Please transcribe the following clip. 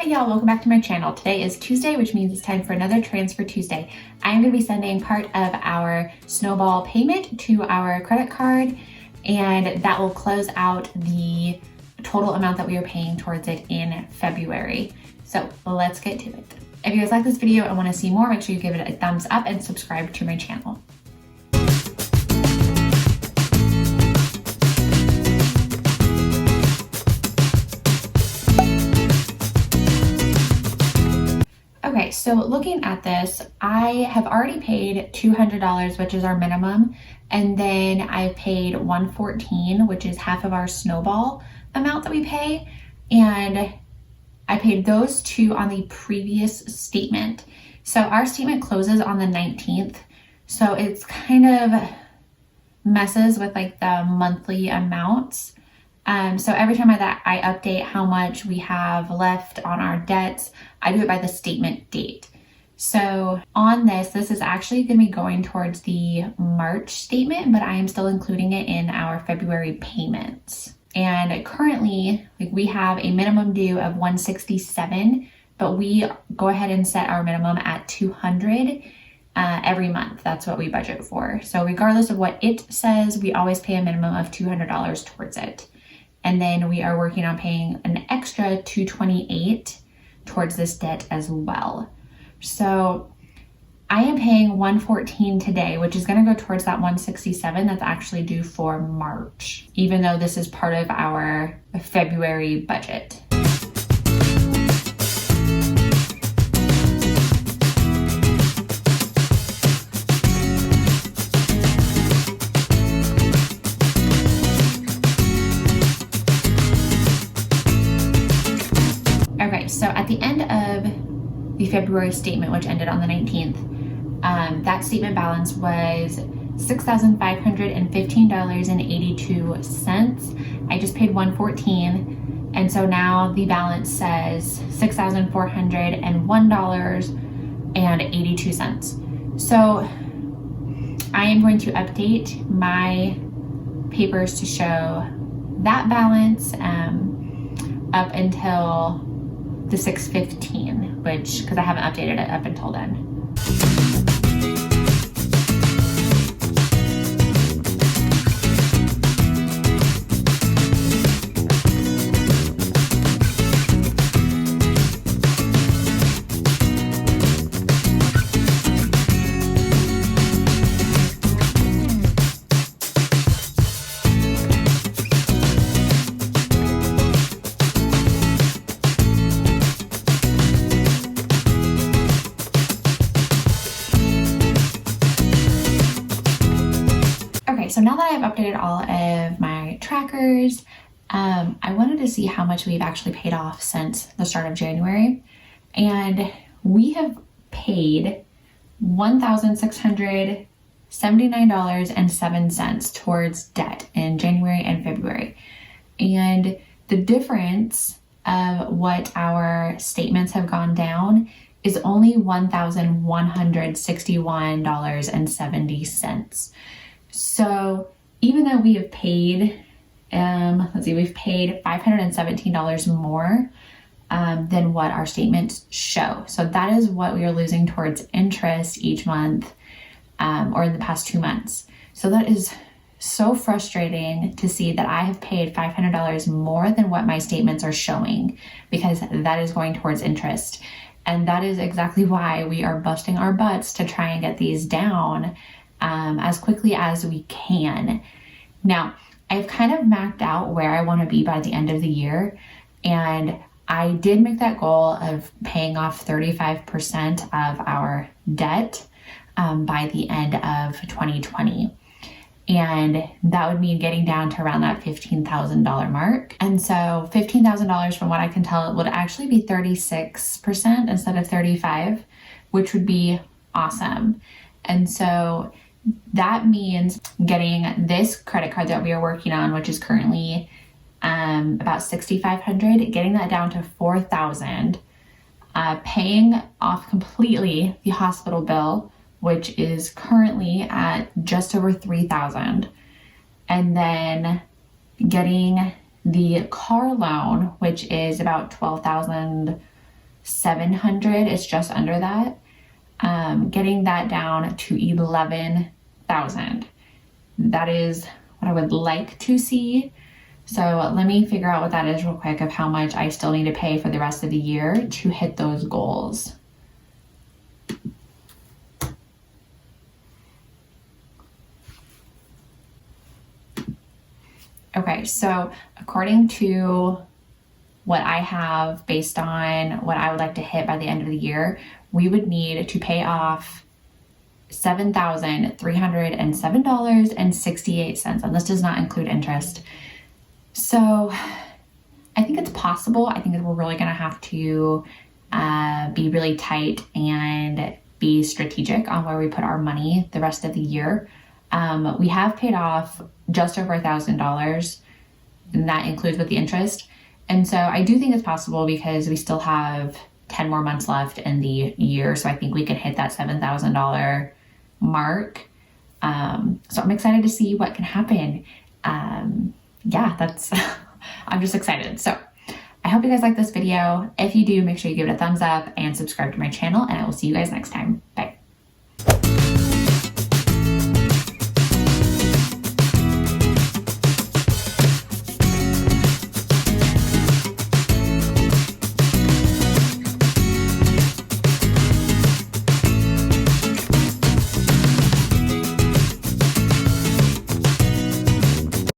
Hey y'all, welcome back to my channel. Today is Tuesday, which means it's time for another Transfer Tuesday. I'm going to be sending part of our snowball payment to our credit card, and that will close out the total amount that we are paying towards it in February. So let's get to it. If you guys like this video and want to see more, make sure you give it a thumbs up and subscribe to my channel. Okay, so looking at this, I have already paid $200, which is our minimum, and then I paid $114, which is half of our snowball amount that we pay, and I paid those two on the previous statement. So our statement closes on the 19th, so it's kind of messes with like the monthly amounts. So every time I update how much we have left on our debts, I do it by the statement date. So on this is actually going to be going towards the March statement, but I am still including it in our February payments. And currently, we have a minimum due of $167, but we go ahead and set our minimum at $200 every month. That's what we budget for. So regardless of what it says, we always pay a minimum of $200 towards it. And then we are working on paying an extra $228 towards this debt as well. So I am paying $114 today, which is going to go towards that $167 that's actually due for March, even though this is part of our February budget. Okay, so at the end of the February statement, which ended on the 19th, that statement balance was $6,515.82. I just paid $114, and so now the balance says $6,401.82. So I am going to update my papers to show that balance up until the 6/15, which, because I haven't updated it up until then. So now that I've updated all of my trackers, I wanted to see how much we've actually paid off since the start of January. And we have paid $1,679.07 towards debt in January and February. And the difference of what our statements have gone down is only $1,161.70. So even though we have paid, we've paid $517 more than what our statements show. So that is what we are losing towards interest each month, or in the past 2 months. So that is so frustrating to see that I have paid $500 more than what my statements are showing, because that is going towards interest. And that is exactly why we are busting our butts to try and get these down as quickly as we can. Now, I've kind of mapped out where I want to be by the end of the year, and I did make that goal of paying off 35% of our debt by the end of 2020. And that would mean getting down to around that $15,000 mark. And so $15,000, from what I can tell, would actually be 36% instead of 35%, which would be awesome. And so that means getting this credit card that we are working on, which is currently about $6,500, getting that down to $4,000, paying off completely the hospital bill, which is currently at just over $3,000, and then getting the car loan, which is about $12,000 $700, it's just under that. Getting that down to 11,000. That is what I would like to see. So let me figure out what that is real quick of how much I still need to pay for the rest of the year to hit those goals. Okay, so according to what I have based on what I would like to hit by the end of the year, we would need to pay off $7,307.68, and this does not include interest. So I think it's possible. I think that we're really going to have to be really tight and be strategic on where we put our money the rest of the year. We have paid off just over $1,000, and that includes with the interest. And so I do think it's possible because we still have 10 more months left in the year. So I think we can hit that $7,000 mark. So I'm excited to see what can happen. Yeah, that's, I'm just excited. So I hope you guys like this video. If you do, make sure you give it a thumbs up and subscribe to my channel, and I will see you guys next time. Bye.